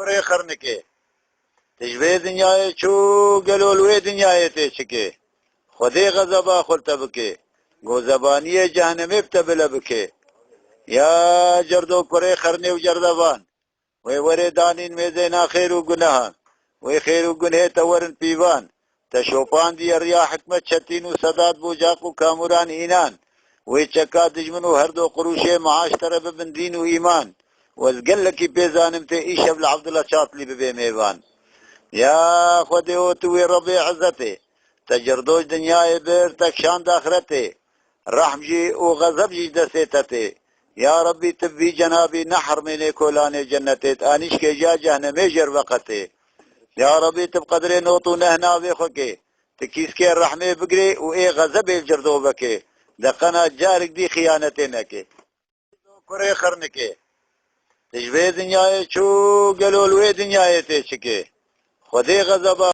كري خرنكي تجوي دنيا شو قالوا لوي دنيا تشكي خدي غضبا خلتبكي گو زبانية جهنم ابتبل بكي يا جردو كري خرني وجردبان وي دانين ميزينا خير وقناهان وي خير وقنه تورن بيوان تشوفان دي الرياح حكمت شتين وسداد بوجاق وكاموران إينان ويتشكا دجمنو هردو قروشي معاش ترى ببن دين وإيمان وزقل لكي بيزانم تي إيشب لعبد الله شاطلي ببي ميوان يا خودي وتوي ربي عزتي تجردوج دنياي بير تكشان داخرتي رحمجي وغضبجي دسيتتي يا ربي تبي جنابي نحر من كولان جنتي آنش كي جا جهنمي جر وقتي يا ربي تبقدري نوطو نهنا بيخوكي تكيس كي الرحمة بقري وإيه غضب الجردو بكي دقنا جارك دي خيانتينكي كوري خرنكي تجوي دنياي شو قالوا لوي دنياي تشكي خدي غضب